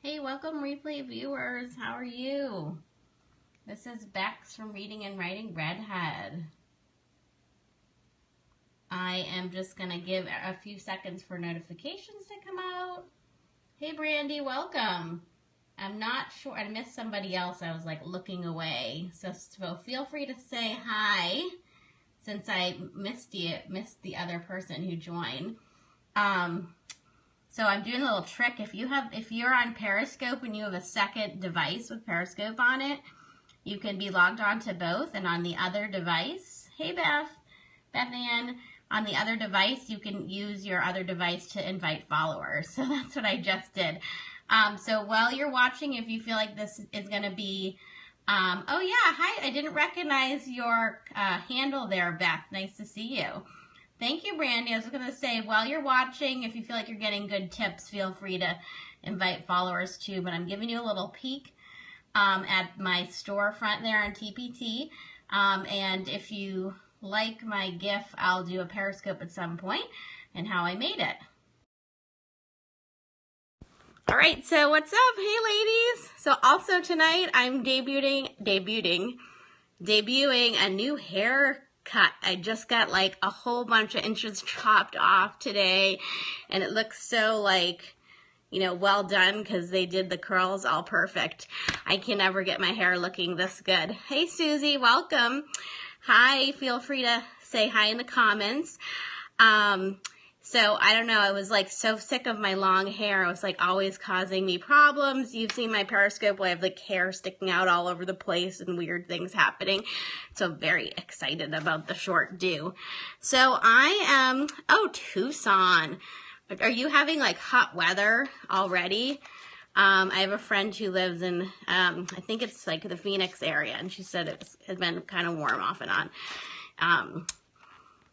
Hey, welcome replay viewers. How are you? This is Bex from Reading and Writing Redhead. I am just going to give a few seconds for notifications to come out. Hey, Brandy, welcome. I'm not sure. I missed somebody else. I was like looking away. So feel free to say hi since I missed the other person who joined. So I'm doing a little trick. If you're on Periscope and you have a second device with Periscope on it, you can be logged on to both, and on the other device, hey Beth Ann, on the other device, you can use your other device to invite followers. So that's what I just did. So while you're watching, if you feel like this is going to be, oh yeah, hi, I didn't recognize your handle there, Beth. Nice to see you. Thank you, Brandy. I was going to say, while you're watching, if you feel like you're getting good tips, feel free to invite followers too. But I'm giving you a little peek at my storefront there on TPT. And if you like my GIF, I'll do a Periscope at some point and how I made it. All right, so what's up? Hey, ladies. So also tonight, I'm debuting a new haircut. I just got like a whole bunch of inches chopped off today, and it looks so like, you know, well done because they did the curls all perfect. I can never get my hair looking this good. Hey, Susie, welcome. Hi, feel free to say hi in the comments. So I don't know, I was like so sick of my long hair. It was like always causing me problems. You've seen my Periscope where I have like hair sticking out all over the place and weird things happening. So I'm very excited about the short do. So I am, oh, Tucson. Are you having like hot weather already? I have a friend who lives in, I think it's like the Phoenix area, and she said it's been kind of warm off and on.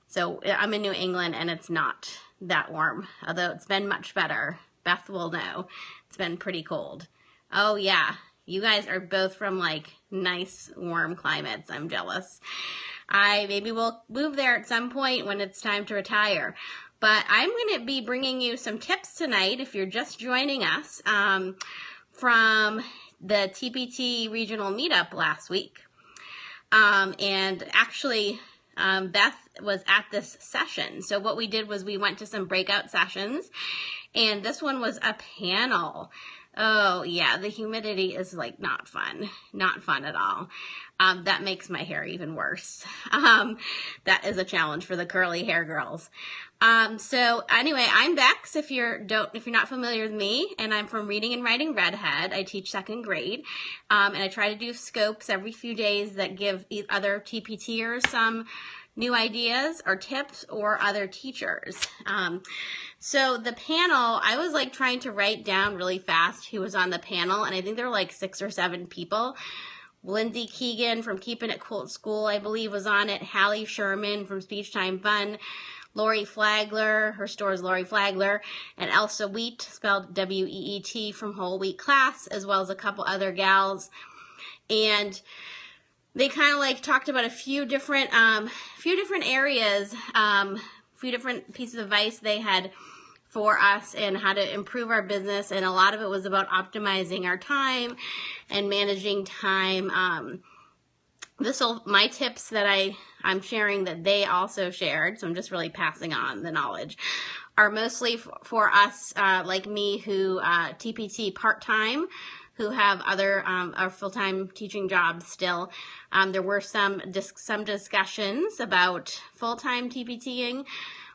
So I'm in New England and it's not that warm, although it's been much better. Beth will know. It's been pretty cold. Oh yeah, you guys are both from like nice warm climates. I'm jealous. Maybe we'll move there at some point when it's time to retire. But I'm going to be bringing you some tips tonight if you're just joining us from the TPT regional meetup last week. And actually, Beth was at this session. So what we did was we went to some breakout sessions, and this one was a panel. Oh yeah, the humidity is like not fun at all. That makes my hair even worse. That is a challenge for the curly hair girls. So anyway, I'm Bex, if you're not familiar with me, and I'm from Reading and Writing Redhead. I teach second grade, and I try to do scopes every few days that give other TPTers some new ideas or tips, or other teachers. So the panel, I was like trying to write down really fast who was on the panel, and I think there were like 6 or 7 people. Lindsay Keegan from Keeping It Cool at School, I believe, was on it. Hallie Sherman from Speech Time Fun. Lori Flagler, her store is Lori Flagler, and Elsa Wheat, spelled W-E-E-T, from Whole Wheat Class, as well as a couple other gals. And they kind of like talked about a few different areas, few different pieces of advice they had for us and how to improve our business, and a lot of it was about optimizing our time and managing time. My tips that I'm sharing that they also shared, so I'm just really passing on the knowledge, are mostly for us like me who TPT part-time, who have other or full-time teaching jobs still. There were some discussions about full-time TPTing,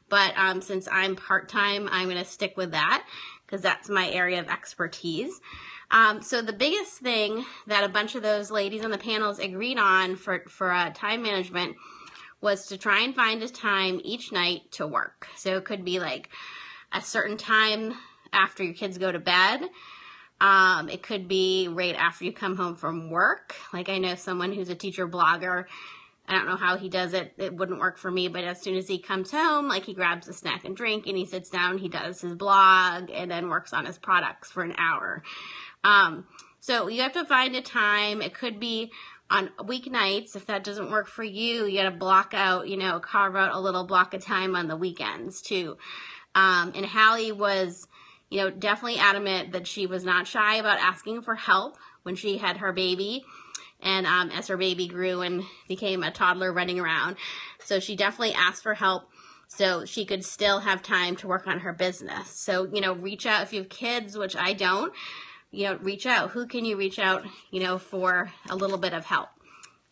but since I'm part-time, I'm going to stick with that because that's my area of expertise. So the biggest thing that a bunch of those ladies on the panels agreed on for time management was to try and find a time each night to work. So it could be like a certain time after your kids go to bed. It could be right after you come home from work. Like I know someone who's a teacher blogger. I don't know how he does it. It wouldn't work for me, but as soon as he comes home, like he grabs a snack and drink and he sits down, he does his blog and then works on his products for an hour. So you have to find a time. It could be on weeknights. If that doesn't work for you, you got to block out, carve out a little block of time on the weekends too. And Hallie was, definitely adamant that she was not shy about asking for help when she had her baby, and as her baby grew and became a toddler running around. So she definitely asked for help so she could still have time to work on her business. So, reach out if you have kids, which I don't, reach out. Who can you reach out, for a little bit of help?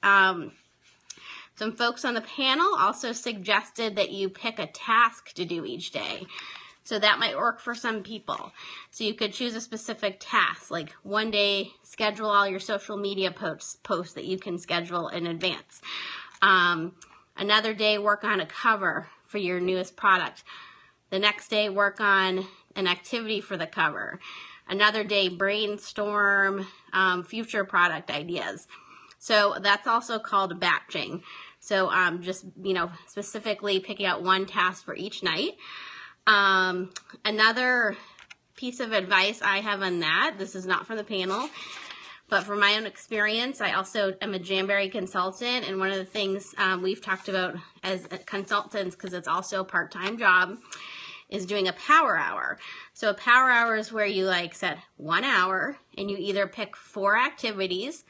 Some folks on the panel also suggested that you pick a task to do each day. So that might work for some people. So you could choose a specific task, like one day schedule all your social media posts that you can schedule in advance. Another day work on a cover for your newest product. The next day work on an activity for the cover. Another day brainstorm future product ideas. So that's also called batching. So just, specifically picking out one task for each night. Another piece of advice I have on that, this is not from the panel, but from my own experience, I also am a Jamberry consultant, and one of the things we've talked about as consultants, because it's also a part-time job, is doing a power hour. So a power hour is where you set 1 hour, and you either pick 4 activities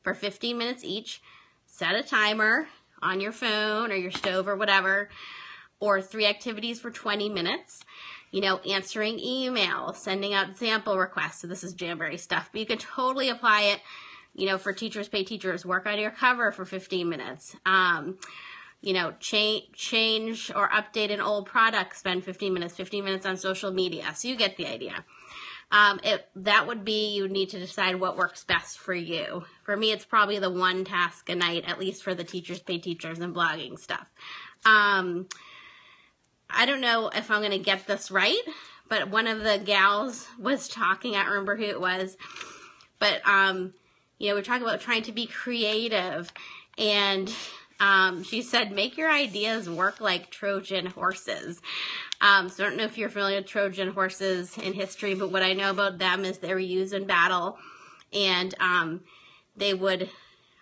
for 15 minutes each, set a timer on your phone or your stove or whatever, or 3 activities for 20 minutes, answering emails, sending out sample requests. So this is Jamberry stuff, but you can totally apply it, for Teachers Pay Teachers. Work on your cover for 15 minutes. Change or update an old product, spend 15 minutes on social media. So you get the idea. That would be, you need to decide what works best for you. For me, it's probably the 1 task a night, at least for the Teachers Pay Teachers and blogging stuff. I don't know if I'm going to get this right, but one of the gals was talking, I don't remember who it was, but, we're talking about trying to be creative, and she said, make your ideas work like Trojan horses. So I don't know if you're familiar with Trojan horses in history, but what I know about them is they were used in battle, and they would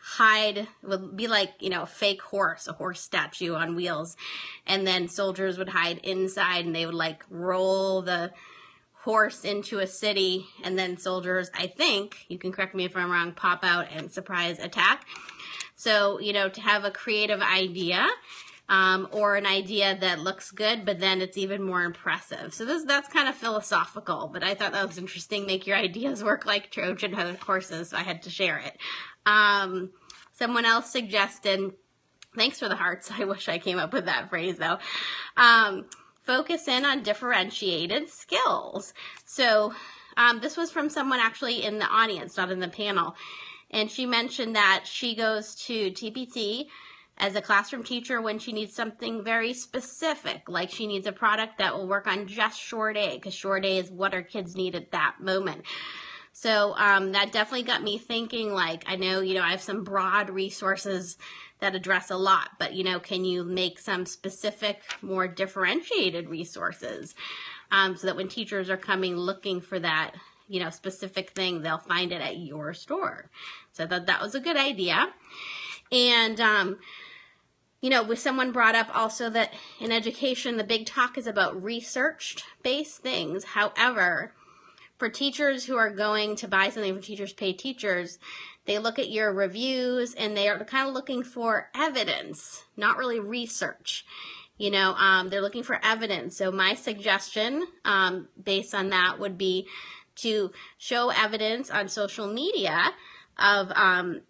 hide, it would be like, a fake horse, a horse statue on wheels, and then soldiers would hide inside, and they would roll the horse into a city, and then soldiers, I think, you can correct me if I'm wrong, pop out and surprise attack. So, to have a creative idea, or an idea that looks good, but then it's even more impressive. So that's kind of philosophical, but I thought that was interesting. Make your ideas work like Trojan horses, so I had to share it. Someone else suggested, thanks for the hearts, I wish I came up with that phrase though, focus in on differentiated skills. So this was from someone actually in the audience, not in the panel, and she mentioned that she goes to TPT as a classroom teacher when she needs something very specific, like she needs a product that will work on just short A, because short A is what our kids need at that moment. So that definitely got me thinking, I know, I have some broad resources that address a lot, but, can you make some specific, more differentiated resources so that when teachers are coming looking for that, specific thing, they'll find it at your store. So I thought that was a good idea. And, someone brought up also that in education, the big talk is about research-based things. However, for teachers who are going to buy something from Teachers Pay Teachers, they look at your reviews and they are kind of looking for evidence, not really research. They're looking for evidence. So my suggestion, based on that, would be to show evidence on social media of,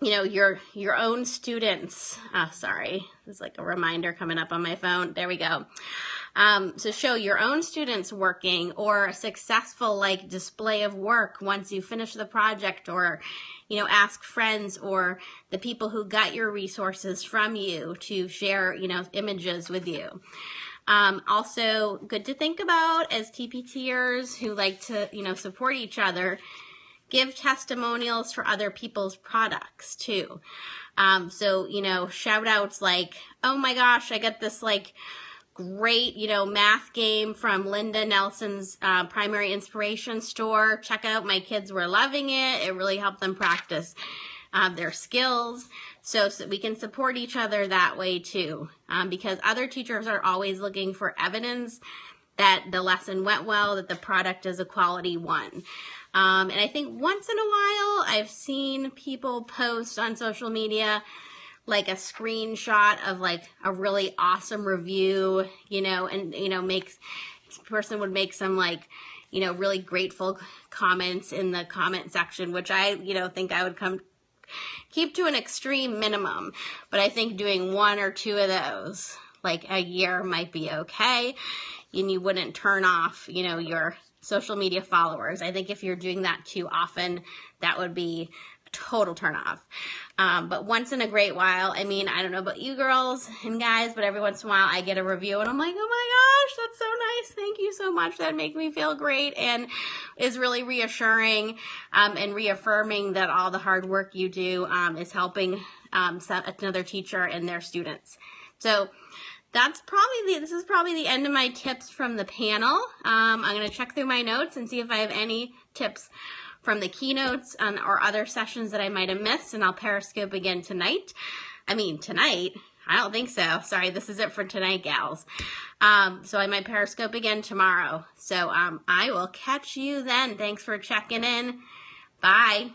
your own students. Sorry, there's a reminder coming up on my phone. There we go. So show your own students working, or a successful display of work once you finish the project, or, ask friends or the people who got your resources from you to share, images with you. Also good to think about as TPTers who like to, support each other, give testimonials for other people's products too. So, shout outs like, oh my gosh, I got this great, math game from Linda Nelson's Primary Inspiration Store. Check out, my kids were loving it. It really helped them practice their skills. So we can support each other that way too, because other teachers are always looking for evidence that the lesson went well, that the product is a quality one. And I think once in a while I've seen people post on social media like a screenshot of like a really awesome review, and, this person would make some like, really grateful comments in the comment section, which I, think I would keep to an extreme minimum. But I think doing 1 or 2 of those like a year might be okay. And you wouldn't turn off, your social media followers. I think if you're doing that too often, that would be a total turn off. But once in a great while, I don't know about you girls and guys, but every once in a while I get a review and I'm like, oh my gosh, that's so nice. Thank you so much. That makes me feel great and is really reassuring and reaffirming that all the hard work you do is helping another teacher and their students. So this is probably the end of my tips from the panel. I'm going to check through my notes and see if I have any tips from the keynotes or other sessions that I might have missed, and I'll Periscope again tonight. Tonight? I don't think so. Sorry, this is it for tonight, gals. So I might Periscope again tomorrow. So I will catch you then. Thanks for checking in. Bye.